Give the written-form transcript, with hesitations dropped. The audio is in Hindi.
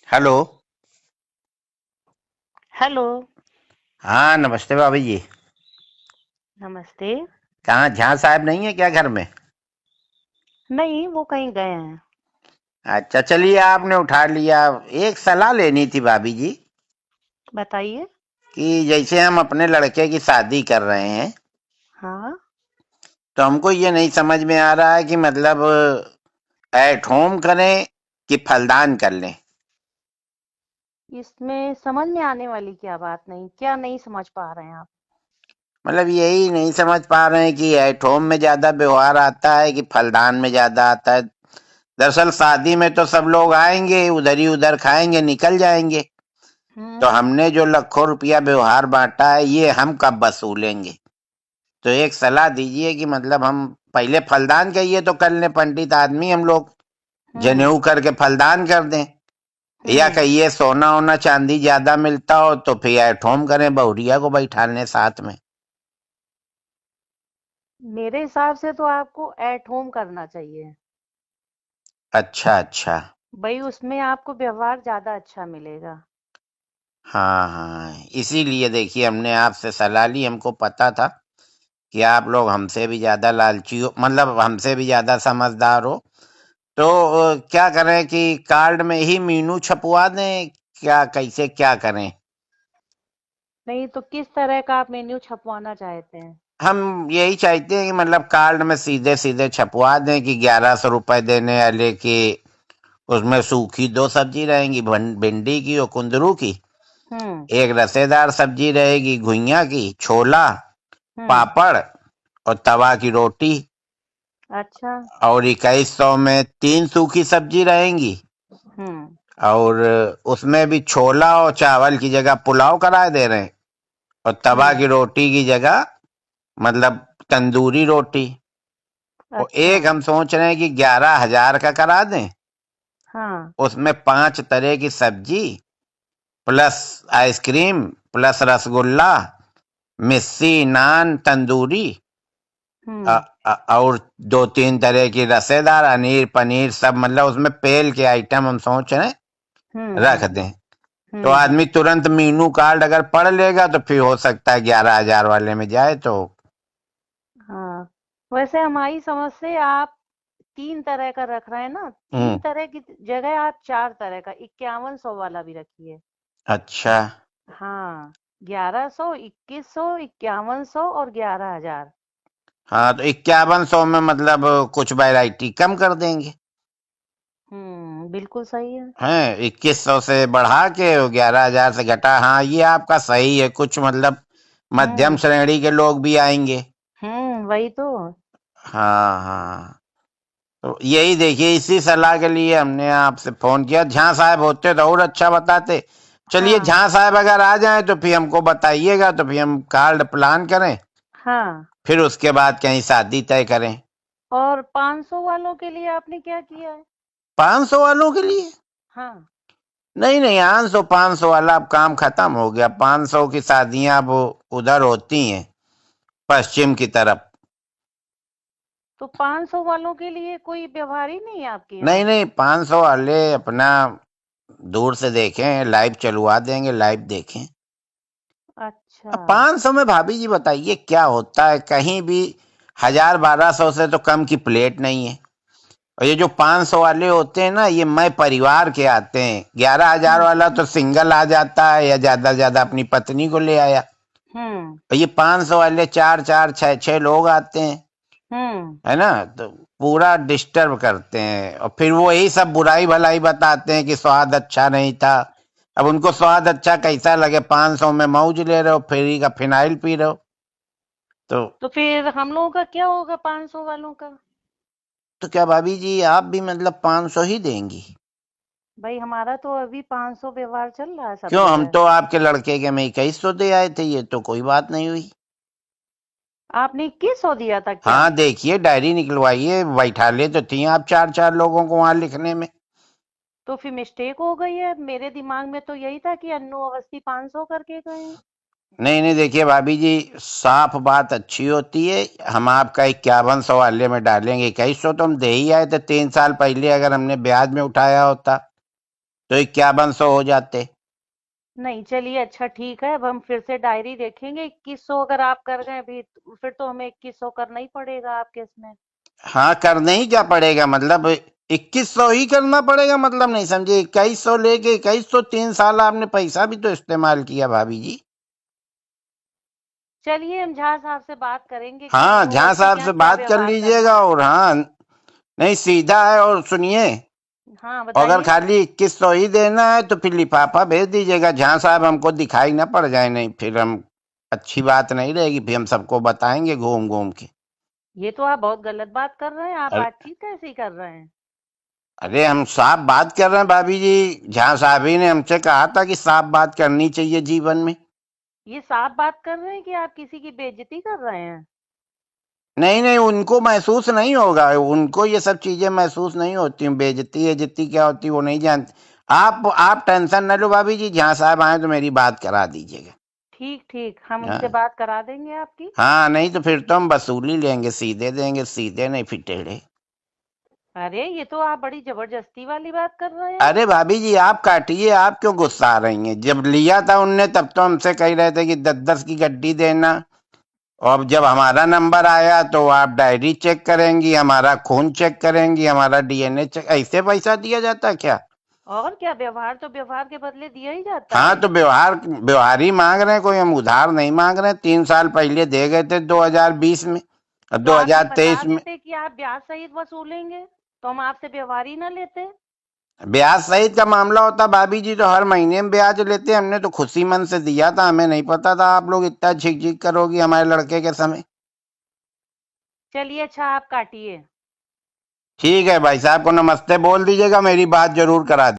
हेलो। हेलो। हाँ, नमस्ते भाभी जी। नमस्ते। कहाँ झां साहब नहीं है क्या घर में? नहीं, वो कहीं गए हैं। अच्छा, चलिए आपने उठा लिया। एक सलाह लेनी थी भाभी जी बताइए। कि जैसे हम अपने लड़के की शादी कर रहे हैं, हाँ। तो हमको ये नहीं समझ में आ रहा है कि मतलब एट होम करें कि फलदान कर लें। इसमें समझ में आने वाली क्या बात नहीं, क्या नहीं समझ पा रहे हैं आप? मतलब यही नहीं समझ पा रहे हैं कि एट होम में ज्यादा व्यवहार आता है कि फलदान में ज्यादा आता है। दरअसल शादी में तो सब लोग आएंगे, उधर ही उधर खाएंगे, निकल जाएंगे। तो हम्म। हमने जो लाखों रुपया व्यवहार बांटा है, ये हम कब वसूलेंगे? तो एक सलाह दीजिए कि मतलब हम पहले फलदान कहिए तो कर लें, पंडित आदमी हम लोग, हम्म। जनेऊ करके फलदान कर दें। या हम्म। कहिए सोना ओना चांदी ज्यादा मिलता हो तो फिर एट होम करें, बहुरिया को बैठा लें साथ में। मेरे हिसाब से तो आपको एट होम करना चाहिए। अच्छा अच्छा। भाई, उसमें आपको व्यवहार ज्यादा अच्छा मिलेगा। हाँ हाँ, इसीलिए देखिए हमने आपसे सलाह ली। हमको पता था कि आप लोग हमसे भी ज्यादा लालची हो, मतलब हमसे भी ज्यादा समझदार हो। तो क्या करें कि कार्ड में ही मीनू छपवा दें, क्या कैसे क्या करें? नहीं तो किस तरह का आप मेन्यू छपवाना चाहते हैं? हम यही चाहते हैं कि मतलब कार्ड में सीधे सीधे छपवा दें कि 1100 रुपए देने वाले की, उसमें सूखी दो सब्जी रहेंगी, भिंडी की और कुंदरू की। हम्म। एक रसेदार सब्जी रहेगी घुइयां की, छोला, हम्म। पापड़ और तवा की रोटी। अच्छा। और 2100 में 3 सूखी सब्जी रहेंगी। हम्म। और उसमें भी छोला और चावल की जगह पुलाव करा दे रहे हैं। और तवा हम्म। की रोटी की जगह मतलब तंदूरी रोटी। और अच्छा। एक हम सोच रहे हैं कि 11,000 का करा दें। हाँ। उसमें 5 तरह की सब्जी प्लस आइसक्रीम प्लस रसगुल्ला, मिस्सी, नान, तंदूरी, हम्म। और 2-3 तरह की रसेदार, अनीर पनीर सब, मतलब उसमें पेल के आइटम हम सोच रहे हैं हम्म। रख हम्म। दें। तो आदमी तुरंत मीनू कार्ड अगर पढ़ लेगा तो फिर हो सकता है 11,000 वाले में जाए तो। हाँ। वैसे हमारी समझ से आप 3 तरह का रख रहे हैं ना, तीन हम्म। तरह की जगह आप 4 तरह का 5100 वाला भी रखिए। अच्छा। हाँ। 1100, 2100, 5100 और 11,000। हाँ, तो 5100 में मतलब कुछ वैरायटी कम कर देंगे। बिल्कुल सही है। हैं, 2100 से बढ़ा के 11,000 से घटा। हाँ, ये आपका सही है। कुछ मतलब मध्यम हम्म। श्रेणी के लोग भी आएंगे। वही तो। हाँ हाँ। तो यही देखिए, इसी सलाह के लिए हमने आपसे फोन किया। झां साहब होते तो और अच्छा बताते। चलिए, हाँ। झां साहब अगर आ जाए तो फिर हमको बताइएगा, तो फिर हम कार्ड प्लान करें, हाँ। फिर उसके बाद कहीं शादी तय करें। और 500 वालों के लिए आपने क्या किया है? 500 वालों के लिए? हाँ। नहीं नहीं, 500 वाला अब काम खत्म हो गया। 500 की शादियां अब उधर होती हैं, पश्चिम की तरफ। तो 500 वालों के लिए कोई व्यवहार ही नहीं है आपके नहीं यहाँ? नहीं, 500 वाले अपना दूर से देखें, लाइव चलवा देंगे, लाइव देखें। अच्छा। अब 500 में भाभी जी बताइए क्या होता है कहीं भी? 1000-1200 से तो कम की प्लेट नहीं है। और ये जो 500 वाले होते हैं ना, ये मैं परिवार के आते हैं। 11,000 हम्म। वाला तो सिंगल आ जाता है या ज्यादा से ज्यादा अपनी पत्नी को ले आया। हम्म। और ये 500 वाले चार चार छह छह लोग आते हैं, हम्म। है ना? तो पूरा डिस्टर्ब करते हैं और फिर वो यही सब बुराई भलाई बताते हैं कि स्वाद अच्छा नहीं था। अब उनको स्वाद अच्छा कैसा लगे? 500 में मौज ले रहे हो, फ्री का फिनाइल पी रहे हो। तो तो फिर हम लोगों का क्या होगा 500 वालों का? तो क्या भाभी जी आप भी मतलब 500 ही देंगी? भाई, हमारा तो अभी 500 व्यवहार चल रहा है सब क्यों, हम जगह। तो आपके लड़के के में 2100 दे आए थे, ये तो कोई बात नहीं हुई। आपने 2100 दिया था क्या? हाँ, देखिए डायरी निकलवाइए, बैठा ले तो थी आप चार चार लोगों को वहां लिखने में। तो फिर मिस्टेक हो गई है। मेरे दिमाग में तो यही था कि अन्नू अवस्थी 500 करके गए हैं। नहीं नहीं, देखिए भाभी जी, साफ बात अच्छी होती है। हम आपका 5100 वाले में डालेंगे। 2100 तो हम दे ही आए थे 3 साल पहले, अगर हमने ब्याज में उठाया होता। तो 5100 हो जाते। नहीं, चलिए अच्छा ठीक है, अब हम फिर से डायरी देखेंगे। 2100 अगर आप कर गए अभी, फिर तो हमें 2100 करना ही पड़ेगा आपके इसमें। हाँ, करने ही क्या पड़ेगा, मतलब 2100 ही करना पड़ेगा, मतलब नहीं समझे। 2100 लेके 2100, 3 साल आपने पैसा भी तो इस्तेमाल किया भाभी जी। चलिए हम झा साहब से बात करेंगे कि हाँ, वो झा उससे साहब क्या से क्या बात कर व्यवहार लीजिएगा। करना है। और हाँ, नहीं सीधा है। और सुनिए, हाँ अगर बताइए। खाली 2100 ही देना है तो फिर लिफाफा भेज दीजिएगा। झा साहब हमको दिखाई ना पड़ जाए, नहीं फिर हम अच्छी बात नहीं रहेगी, फिर हम सबको बताएंगे घूम घूम के। ये तो आप बहुत गलत बात कर रहे हैं, आप अरे बातचीत कैसी कर रहे हैं। अरे, हम साफ बात कर रहे हैं भाभी जी। झा साहब ही ने हमसे कहा था कि साफ बात करनी चाहिए जीवन में। ये साफ बात कर रहे हैं कि आप किसी की बेइज्जती कर रहे हैं। नहीं नहीं, उनको महसूस नहीं होगा, उनको ये सब चीजें महसूस नहीं होती। बेइज्जती इज्जती क्या होती वो नहीं जानते। आप टेंशन न लो भाभी जी, जहाँ साहब आए तो मेरी बात करा दीजिएगा। ठीक ठीक, हम उनसे हाँ बात करा देंगे आपकी। हाँ, नहीं तो फिर तो हम वसूली लेंगे, सीधे देंगे, सीधे नहीं फिर टेढ़े। अरे ये तो आप बड़ी जबरदस्ती वाली बात कर रहे हैं। अरे भाभी जी, आप काटिए, आप क्यों गुस्सा आ रही हैं। जब लिया था उनने तब तो हमसे कह रहे थे कि 10-10 की गड्डी देना। और जब हमारा नंबर आया तो आप डायरी चेक करेंगी, हमारा खून चेक करेंगी, हमारा डीएनए चेक। ऐसे पैसा दिया जाता है क्या। और क्या, व्यवहार तो व्यवहार के बदले दिया ही जाता हाँ, है। तो व्यवहार व्यवहार ही मांग रहे हैं, कोई हम उधार नहीं मांग रहे हैं। 3 साल पहले दे गए थे 2020 में और तो आप ये बता 2023 में। देते कि आप ब्याज सहित वसूलेंगे, तो हम आपसे व्यवहार ही ना लेते। ब्याज सहित का मामला होता भाभी जी तो हर महीने में ब्याज लेते। हमने तो खुशी मन से दिया था, हमें नहीं पता था आप लोग इतना झिक झिक करोगी हमारे लड़के के समय। चलिए अच्छा, आप काटिए। ठीक है, भाई साहब को नमस्ते बोल दीजिएगा, मेरी बात जरूर करा